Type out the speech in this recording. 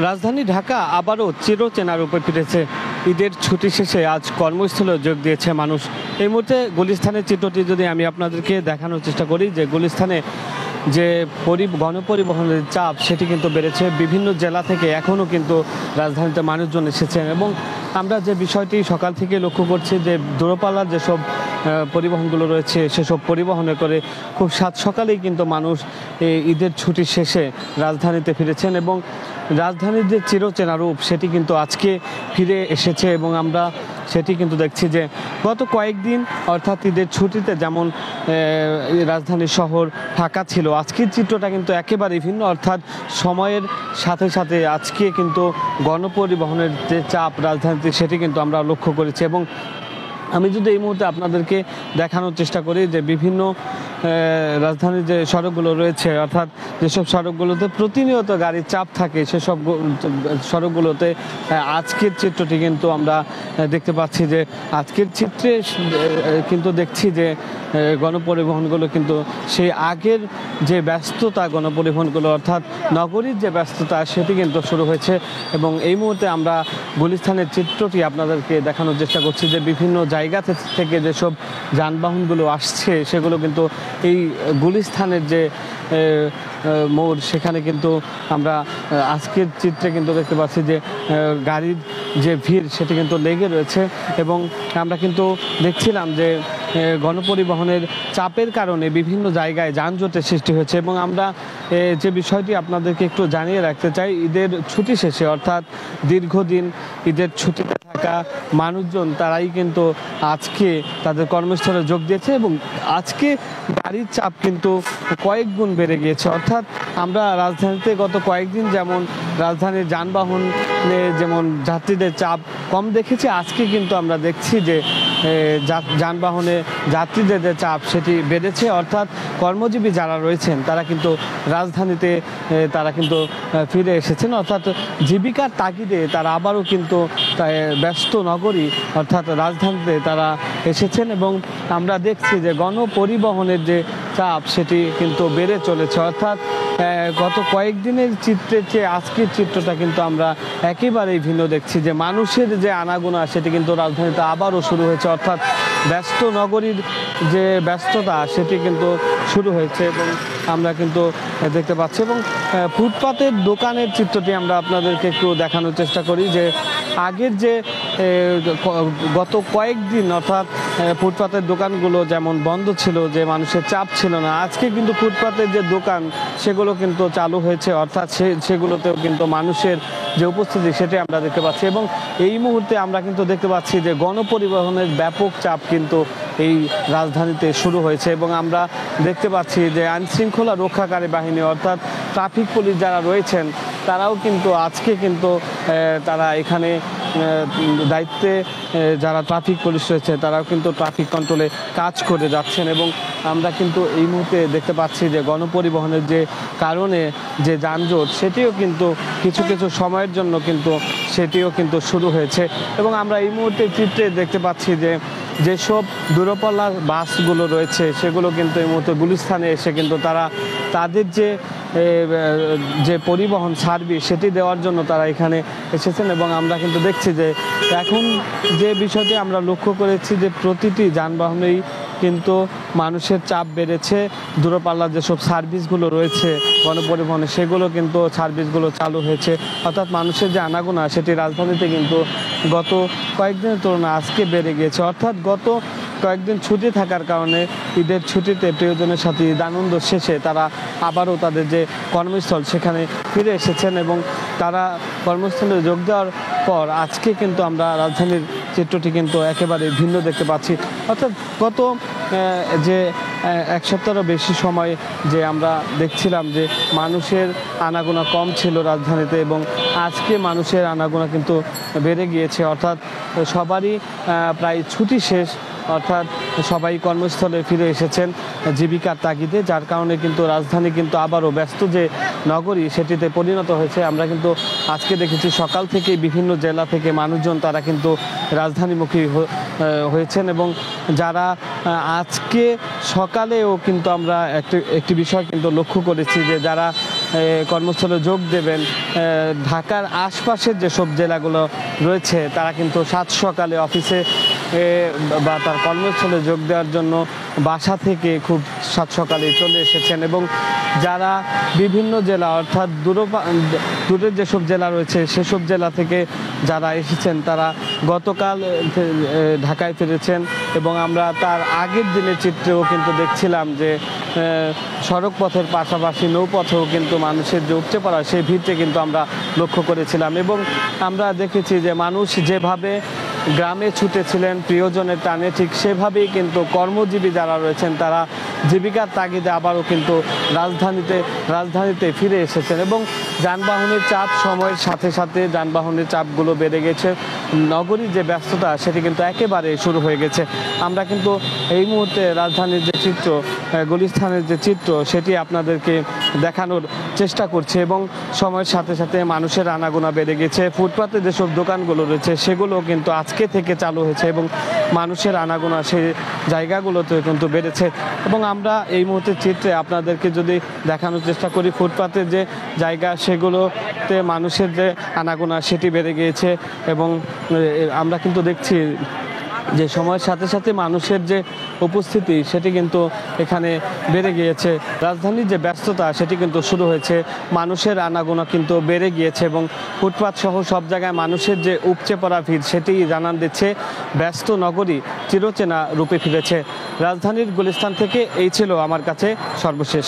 রাজধানী ঢাকা আবারও চিরচেনা রূপে ফিরেছে। ঈদের ছুটি শেষে আজ কর্মস্থলে যোগ দিয়েছে মানুষ। এই মুহূর্তে গুলিস্তানের চিত্রটি যদি আমি আপনাদেরকে দেখানোর চেষ্টা করি, যে গুলিস্তানে যে গণপরিবহনের চাপ সেটি কিন্তু বেড়েছে। বিভিন্ন জেলা থেকে এখনও কিন্তু রাজধানীতে মানুষজন এসেছেন এবং আমরা যে বিষয়টি সকাল থেকে লক্ষ্য করছি যে দূরপাল্লার যেসব পরিবহনগুলো রয়েছে সেসব পরিবহনে করে খুব সাত সকালেই কিন্তু মানুষ ঈদের ছুটি শেষে রাজধানীতে ফিরেছেন এবং রাজধানীর যে চিরচেনা রূপ সেটি কিন্তু আজকে ফিরে এসেছে এবং আমরা সেটি কিন্তু দেখছি যে গত কয়েকদিন অর্থাৎ ঈদের ছুটিতে যেমন রাজধানী শহর ফাঁকা ছিল, আজকের চিত্রটা কিন্তু একেবারে ভিন্ন। অর্থাৎ সময়ের সাথে সাথে আজকে কিন্তু গণপরিবহনের যে চাপ রাজধানীতে সেটি কিন্তু আমরা লক্ষ্য করেছি এবং আমি যদি এই মুহূর্তে আপনাদেরকে দেখানোর চেষ্টা করি যে বিভিন্ন রাজধানীর যে সড়কগুলো রয়েছে, অর্থাৎ যেসব সড়কগুলোতে প্রতিনিয়ত গাড়ির চাপ থাকে সেসব সড়কগুলোতে আজকের চিত্রটি কিন্তু আমরা দেখতে পাচ্ছি যে আজকের চিত্রে কিন্তু দেখছি যে গণপরিবহনগুলো কিন্তু সেই আগের যে ব্যস্ততা গণপরিবহনগুলো অর্থাৎ নগরীর যে ব্যস্ততা সেটি কিন্তু শুরু হয়েছে এবং এই মুহূর্তে আমরা গুলিস্তানের চিত্রটি আপনাদেরকে দেখানোর চেষ্টা করছি যে বিভিন্ন জায়গা থেকে যেসব যানবাহনগুলো আসছে সেগুলো কিন্তু এই গুলিস্তানের যে মোড় সেখানে কিন্তু আমরা আজকের চিত্রে কিন্তু দেখতে পাচ্ছি যে গাড়ির যে ভিড় সেটি কিন্তু লেগে রয়েছে এবং আমরা কিন্তু দেখছিলাম যে গণপরিবহনের চাপের কারণে বিভিন্ন জায়গায় যানজটের সৃষ্টি হয়েছে এবং আমরা যে বিষয়টি আপনাদেরকে একটু জানিয়ে রাখতে চাই, ঈদের ছুটি শেষে অর্থাৎ দীর্ঘদিন ঈদের ছুটিতে থাকা মানুষজন তারাই কিন্তু আজকে তাদের কর্মস্থলে যোগ দিয়েছে এবং আজকে গাড়ির চাপ কিন্তু কয়েক গুণ বেড়ে গিয়েছে। অর্থাৎ আমরা রাজধানীতে গত কয়েকদিন যেমন রাজধানীর যানবাহনে যেমন যাত্রীদের চাপ কম দেখেছি, আজকে কিন্তু আমরা দেখছি যে যানবাহনে যাত্রীদের যে চাপ সেটি বেড়েছে। অর্থাৎ কর্মজীবী যারা রয়েছেন তারা কিন্তু রাজধানীতে তারা কিন্তু ফিরে এসেছেন, অর্থাৎ জীবিকার তাগিদে তারা আবারও কিন্তু ব্যস্ত নগরী অর্থাৎ রাজধানীতে তারা এসেছেন এবং আমরা দেখছি যে গণপরিবহনের যে চাপ সেটি কিন্তু বেড়ে চলেছে। অর্থাৎ গত কয়েকদিনের চিত্রের চেয়ে আজকের চিত্রটা কিন্তু আমরা একেবারেই ভিন্ন দেখছি যে মানুষের যে আনাগোনা সেটি কিন্তু রাজধানীতে আবারও শুরু হয়েছে। অর্থাৎ ব্যস্ত নগরীর যে ব্যস্ততা সেটি কিন্তু শুরু হয়েছে এবং আমরা কিন্তু দেখতে পাচ্ছি এবং ফুটপাতের দোকানের চিত্রটি আমরা আপনাদেরকে একটু দেখানোর চেষ্টা করি যে আগের যে গত কয়েকদিন অর্থাৎ ফুটপাতের দোকানগুলো যেমন বন্ধ ছিল, যে মানুষের চাপ ছিল না, আজকে কিন্তু ফুটপাতের যে দোকান সেগুলো কিন্তু চালু হয়েছে। অর্থাৎ সেগুলোতেও কিন্তু মানুষের যে উপস্থিতি সেটি আমরা দেখতে পাচ্ছি এবং এই মুহূর্তে আমরা কিন্তু দেখতে পাচ্ছি যে গণপরিবহনের ব্যাপক চাপ কিন্তু এই রাজধানীতে শুরু হয়েছে এবং আমরা দেখতে পাচ্ছি যে আইনশৃঙ্খলা রক্ষাকারী বাহিনী অর্থাৎ ট্রাফিক পুলিশ যারা রয়েছেন তারাও কিন্তু আজকে কিন্তু তারা এখানে দায়িত্বে যারা ট্রাফিক পুলিশ রয়েছে তারাও কিন্তু ট্রাফিক কন্ট্রোলে কাজ করে যাচ্ছেন এবং আমরা কিন্তু এই মুহূর্তে দেখতে পাচ্ছি যে গণপরিবহনের যে কারণে যে যানজট সেটিও কিন্তু কিছু কিছু সময়ের জন্য কিন্তু সেটিও কিন্তু শুরু হয়েছে এবং আমরা এই মুহূর্তে চিত্রে দেখতে পাচ্ছি যে যেসব দূরপাল্লার বাসগুলো রয়েছে সেগুলো কিন্তু এই মুহূর্তে গুলিস্তানে এসে কিন্তু তারা তাদের যে পরিবহন সার্ভিস সেটি দেওয়ার জন্য তারা এখানে এসেছেন এবং আমরা কিন্তু দেখছি যে এখন যে বিষয়টি আমরা লক্ষ্য করেছি যে প্রতিটি যানবাহনেই কিন্তু মানুষের চাপ বেড়েছে। দূরপাল্লার যেসব সার্ভিসগুলো রয়েছে গণপরিবহনে সেগুলো কিন্তু সার্ভিসগুলো চালু হয়েছে। অর্থাৎ মানুষের যে আনাগোনা সেটি রাজধানীতে কিন্তু গত কয়েকদিনের তুলনায় আজকে বেড়ে গিয়েছে। অর্থাৎ গত কয়েকদিন ছুটি থাকার কারণে ঈদের ছুটিতে প্রিয়জনের সাথে ঈদ আনন্দ শেষে তারা আবারও তাদের যে কর্মস্থল সেখানে ফিরে এসেছেন এবং তারা কর্মস্থলে যোগ দেওয়ার পর আজকে কিন্তু আমরা রাজধানীর চিত্রটি কিন্তু একেবারে ভিন্ন দেখতে পাচ্ছি। অর্থাৎ গত যে এক সপ্তাহেরও বেশি সময় যে আমরা দেখছিলাম যে মানুষের আনাগোনা কম ছিল রাজধানীতে এবং আজকে মানুষের আনাগোনা কিন্তু বেড়ে গিয়েছে। অর্থাৎ সবারই প্রায় ছুটি শেষ, অর্থাৎ সবাই কর্মস্থলে ফিরে এসেছেন জীবিকার তাগিদে, যার কারণে কিন্তু রাজধানী কিন্তু আবারও ব্যস্ত যে নগরী সেটিতে পরিণত হয়েছে। আমরা কিন্তু আজকে দেখেছি সকাল থেকে বিভিন্ন জেলা থেকে মানুষজন তারা কিন্তু রাজধানীমুখী হয়েছেন এবং যারা আজকে সকালেও কিন্তু আমরা একটি বিষয় কিন্তু লক্ষ্য করেছি যে যারা কর্মস্থলে যোগ দেবেন। ঢাকার আশপাশের যেসব জেলাগুলো রয়েছে তারা কিন্তু সাত সকালে অফিসে বা তার কর্মস্থলে যোগ দেওয়ার জন্য বাসা থেকে খুব সাত সকালে চলে এসেছেন, এবং যারা বিভিন্ন জেলা অর্থাৎ দূরের যেসব জেলা রয়েছে সেসব জেলা থেকে যারা এসেছেন তারা গতকাল ঢাকায় ফিরেছেন। এবং আমরা তার আগের দিনের চিত্রেও কিন্তু দেখছিলাম যে সড়ক পথের পাশাপাশি নৌপথেও কিন্তু মানুষের যে উপচে পড়া সেই ভিড়টা কিন্তু আমরা লক্ষ্য করেছিলাম, এবং আমরা দেখেছি যে মানুষ যেভাবে গ্রামে ছুটেছিলেন প্রিয়জনের টানে, ঠিক সেভাবেই কিন্তু কর্মজীবী যারা রয়েছেন তারা জীবিকার তাগিদে আবারও কিন্তু রাজধানীতে ফিরে এসেছেন। এবং যানবাহনের চাপ সময়ের সাথে সাথে যানবাহনের চাপগুলো বেড়ে গেছে, নগরীর যে ব্যস্ততা সেটি কিন্তু একেবারে শুরু হয়ে গেছে। আমরা কিন্তু এই মুহূর্তে রাজধানীর যে চিত্র, গুলিস্তানের যে চিত্র সেটি আপনাদেরকে দেখানোর চেষ্টা করছি, এবং সময়ের সাথে সাথে মানুষের আনাগোনা বেড়ে গেছে। ফুটপাতে যেসব দোকানগুলো রয়েছে সেগুলো কিন্তু আজকে থেকে চালু হয়েছে, এবং মানুষের আনাগোনা সেই জায়গাগুলোতে কিন্তু বেড়েছে। এবং আমরা এই মুহূর্তে চিত্রে আপনাদেরকে যদি দেখানোর চেষ্টা করি, ফুটপাতের যে জায়গা সেগুলোতে মানুষের যে আনাগোনা সেটি বেড়ে গিয়েছে, এবং আমরা কিন্তু দেখছি যে সময়ের সাথে সাথে মানুষের যে উপস্থিতি সেটি কিন্তু এখানে বেড়ে গিয়েছে। রাজধানীর যে ব্যস্ততা সেটি কিন্তু শুরু হয়েছে, মানুষের আনাগোনা কিন্তু বেড়ে গিয়েছে, এবং ফুটপাত সহ সব জায়গায় মানুষের যে উপচে পড়া ভিড় সেটি জানান দিচ্ছে ব্যস্ত নগরী চিরচেনা রূপে ফিরেছে। রাজধানীর গুলিস্তান থেকে এই ছিল আমার কাছে সর্বশেষ।